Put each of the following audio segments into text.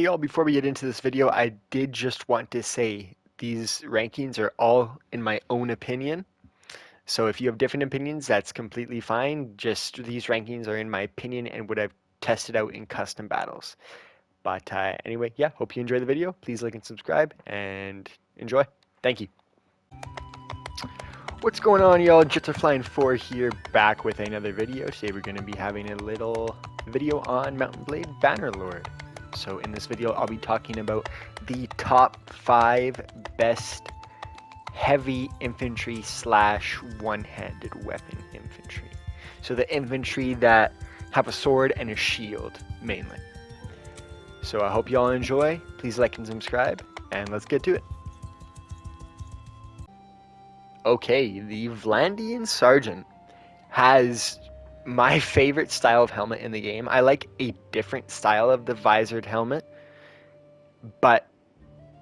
Hey y'all, before we get into this video, I did just want to say these rankings are all in my own opinion. So if you have different opinions, that's completely fine. Just these rankings are in my opinion and what I've tested out in custom battles. But anyway, yeah, hope you enjoy the video. Please like and subscribe and enjoy. Thank you. What's going on, y'all? Jetsarflying4 here, back with another video. Today we're going to be having a little video on Mountain Blade Bannerlord. So in this video, I'll be talking about the top 5 best heavy infantry slash one-handed weapon infantry. So the infantry that have a sword and a shield, mainly. So I hope y'all enjoy. Please like and subscribe, and let's get to it. Okay, the Vlandian Sergeant has my favorite style of helmet in the game. I like a different style of the visored helmet, but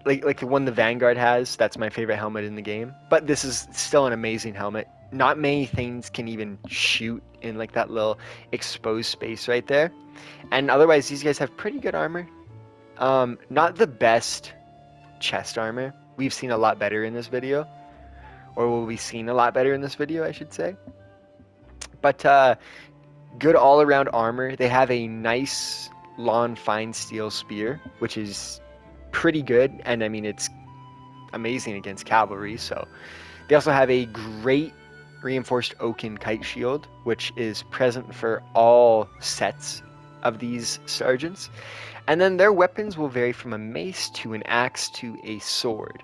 like the one the Vanguard has, that's my favorite helmet in the game. But this is still an amazing helmet. Not many things can even shoot in like that little exposed space right there. And otherwise, these guys have pretty good armor. Not the best chest armor. We've seen a lot better in this video. Or will be seen a lot better in this video, I should say. But good all-around armor. They have a nice long fine steel spear, which is pretty good, and I mean it's amazing against cavalry. So they also have a great reinforced oaken kite shield, which is present for all sets of these sergeants. And then their weapons will vary from a mace to an axe to a sword.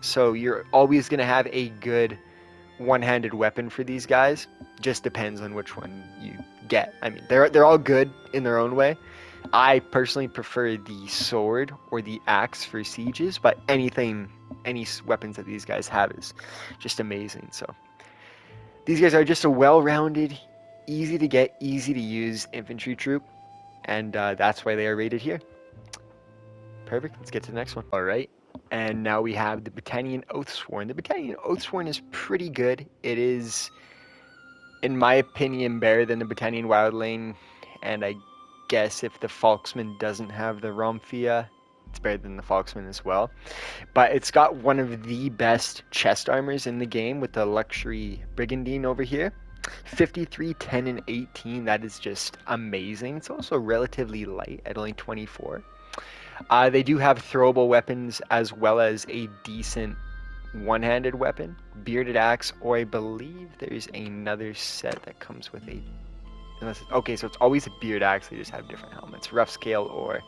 So you're always going to have a good one-handed weapon for these guys. Just depends on which one you get. I mean, they're all good in their own way. I personally prefer the sword or the axe for sieges, but any weapons that these guys have is just amazing. So these guys are just a well-rounded, easy to get, easy to use infantry troop, and that's why they are rated here. Perfect. Let's get to the next one. All right. And now we have the Battanian Oathsworn. The Battanian Oathsworn is pretty good. It is, in my opinion, better than the Battanian Wildlane. And I guess if the Falksman doesn't have the Romfia, it's better than the Falksman as well. But it's got one of the best chest armors in the game with the Luxury Brigandine over here. 53, 10, and 18. That is just amazing. It's also relatively light at only 24. They do have throwable weapons as well as a decent one-handed weapon, bearded axe, or I believe there's another set that comes with a. Okay, so it's always a beard axe. They just have different helmets, rough scale or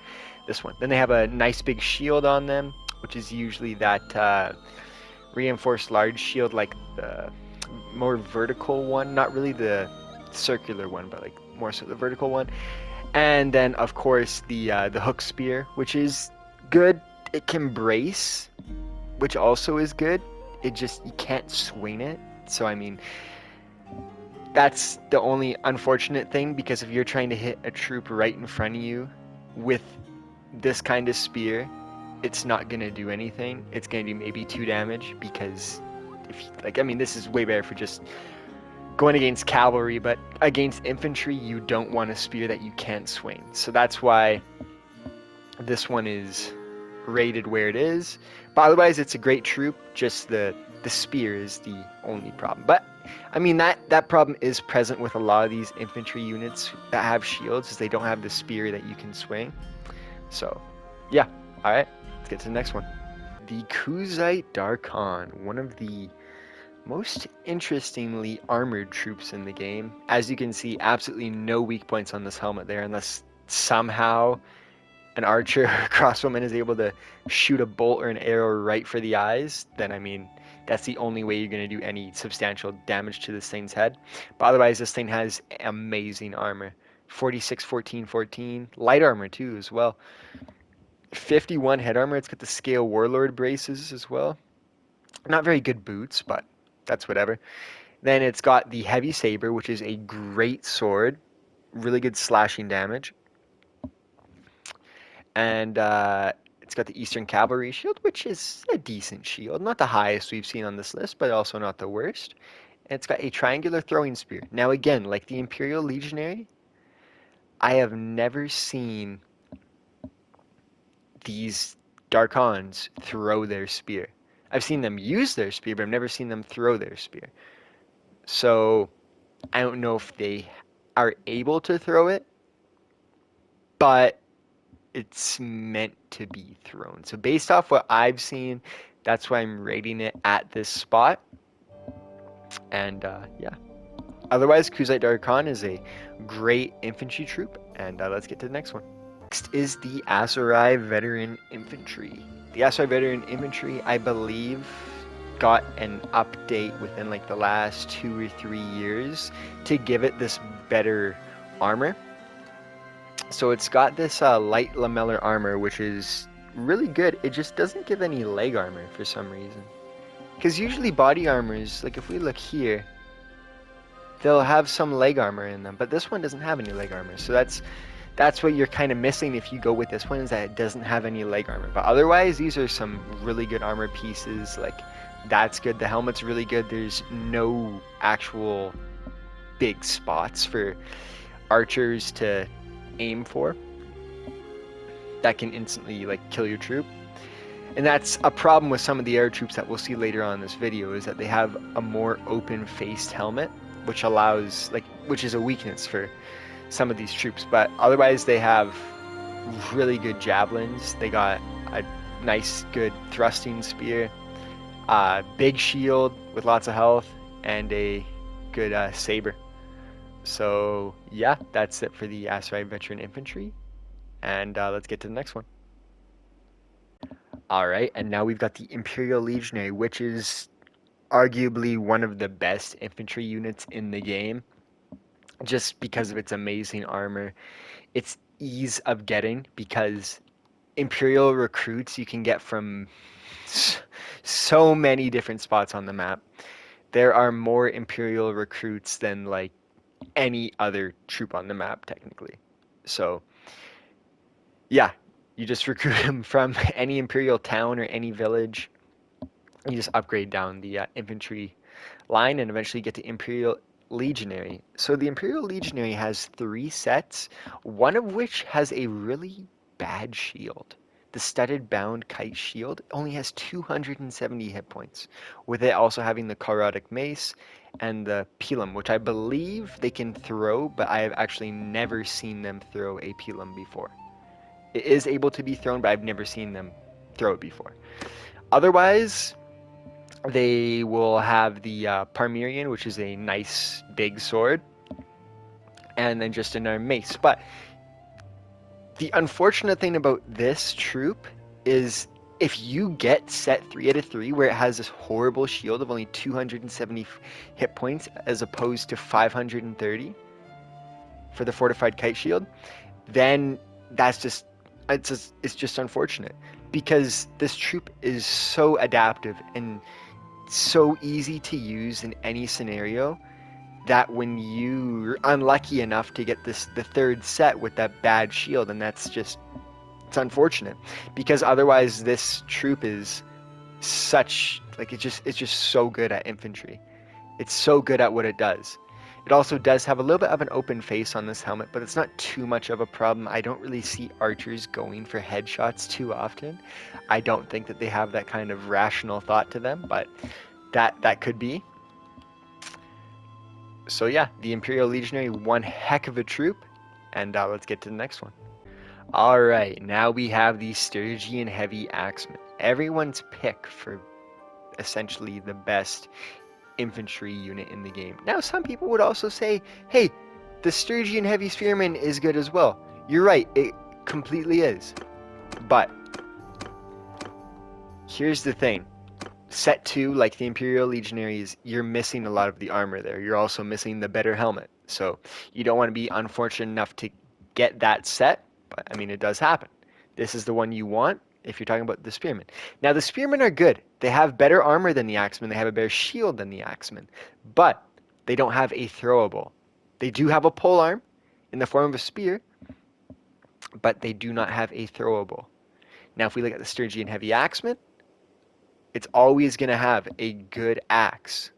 this one. Then they have a nice big shield on them, which is usually that reinforced large shield, like the more vertical one, not really the circular one, but like more so the vertical one. And then, of course, the hook spear, which is good. It can brace, which also is good. It just, you can't swing it. So, I mean, that's the only unfortunate thing, because if you're trying to hit a troop right in front of you with this kind of spear, it's not going to do anything. It's going to do maybe 2 damage, because, I mean, this is way better for just going against cavalry, but against infantry, you don't want a spear that you can't swing. So that's why this one is rated where it is. But otherwise, it's a great troop. Just the spear is the only problem. But I mean, that problem is present with a lot of these infantry units that have shields, is they don't have the spear that you can swing. So yeah, all right, let's get to the next one. The Kuzite Darkhan, one of the most interestingly armored troops in the game. As you can see, absolutely no weak points on this helmet there, unless somehow an archer or crossbowman is able to shoot a bolt or an arrow right for the eyes. Then, I mean, that's the only way you're going to do any substantial damage to this thing's head. But otherwise, this thing has amazing armor. 46, 14, 14. Light armor, too, as well. 51 head armor. It's got the scale warlord braces as well. Not very good boots, but that's whatever. Then it's got the heavy saber, which is a great sword, really good slashing damage. And it's got the Eastern Cavalry shield, which is a decent shield. Not the highest we've seen on this list, but also not the worst. And it's got a triangular throwing spear. Now again, like the Imperial Legionary, I have never seen these Darkons throw their spear. I've seen them use their spear, but I've never seen them throw their spear. So I don't know if they are able to throw it, but it's meant to be thrown. So based off what I've seen, that's why I'm rating it at this spot. And yeah. Otherwise, Kuzite Darkon is a great infantry troop, and let's get to the next one. Next is the Aserai Veteran Infantry. The Aserai Veteran Infantry, I believe, got an update within like the last 2 or 3 years to give it this better armor. So it's got this light lamellar armor, which is really good. It just doesn't give any leg armor for some reason. Because usually body armors, like if we look here, they'll have some leg armor in them, but this one doesn't have any leg armor. So that's what you're kind of missing if you go with this one, is that it doesn't have any leg armor. But otherwise, these are some really good armor pieces. Like, that's good. The helmet's really good. There's no actual big spots for archers to aim for that can instantly like kill your troop. And that's a problem with some of the air troops that we'll see later on in this video, is that they have a more open-faced helmet, which is a weakness for some of these troops. But otherwise, they have really good javelins. They got a nice, good thrusting spear, big shield with lots of health, and a good saber. So yeah, that's it for the Aserai Veteran Infantry. And let's get to the next one. Alright, and now we've got the Imperial Legionary, which is arguably one of the best infantry units in the game, just because of its amazing armor, its ease of getting, because Imperial recruits you can get from so many different spots on the map. There are more Imperial recruits than like any other troop on the map, technically. So yeah, you just recruit them from any Imperial town or any village. You just upgrade down the infantry line and eventually get to Imperial Legionary. So the Imperial Legionary has 3 sets, one of which has a really bad shield. The studded bound kite shield only has 270 hit points, with it also having the Chlorotic Mace and the Pilum, which I believe they can throw, but I have actually never seen them throw a Pilum before. It is able to be thrown, but I've never seen them throw it before. Otherwise, they will have the Parmirian, which is a nice big sword, and then just another mace. But the unfortunate thing about this troop is if you get set 3 out of 3 where it has this horrible shield of only 270 hit points as opposed to 530 for the fortified kite shield, then that's just it's just unfortunate, because this troop is so adaptive and so easy to use in any scenario that when you're unlucky enough to get the 3rd set with that bad shield, and it's unfortunate, because otherwise this troop is such like it's just so good at infantry. It's so good at what it does. It also does have a little bit of an open face on this helmet, but it's not too much of a problem. I don't really see archers going for headshots too often. I don't think that they have that kind of rational thought to them, but that could be. So yeah, the Imperial Legionary, one heck of a troop, and let's get to the next one. Alright, now we have the Stygian Heavy Axeman. Everyone's pick for essentially the best infantry unit in the game. Now, some people would also say, hey, the Stygian Heavy Spearman is good as well. You're right, it completely is. But here's the thing. Set 2, like the Imperial Legionaries, you're missing a lot of the armor there. You're also missing the better helmet. So you don't want to be unfortunate enough to get that set, but I mean, it does happen. This is the one you want if you're talking about the Spearmen. Now, the Spearmen are good. They have better armor than the Axemen. They have a better shield than the Axemen. But they don't have a throwable. They do have a pole arm in the form of a spear, but they do not have a throwable. Now, if we look at the Stygian Heavy Axeman, it's always going to have a good axe.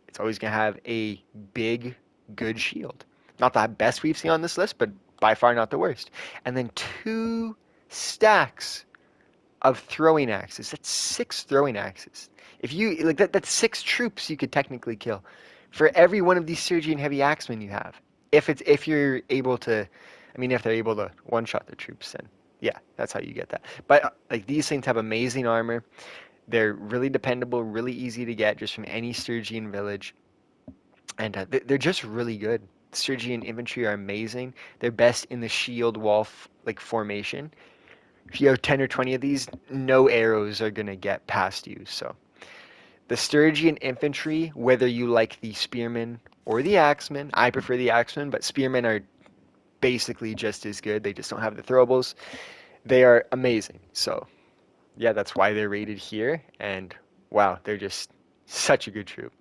It's always going to have a big, good shield. Not the best we've seen on this list, but by far not the worst. And then 2 stacks of throwing axes. That's 6 throwing axes. If you like that, that's 6 troops you could technically kill for every one of these Stygian heavy axemen you have. If you're able to, I mean, if they're able to one-shot the troops, then yeah, that's how you get that. But like these things have amazing armor. They're really dependable, really easy to get just from any Stygian village, and they're just really good. Stygian infantry are amazing. They're best in the shield wall like formation. If you have 10 or 20 of these, no arrows are going to get past you. So the Stygian infantry, whether you like the spearmen or the axemen, I prefer the axemen, but spearmen are basically just as good. They just don't have the throwables. They are amazing. So yeah, that's why they're rated here. And wow, they're just such a good troop.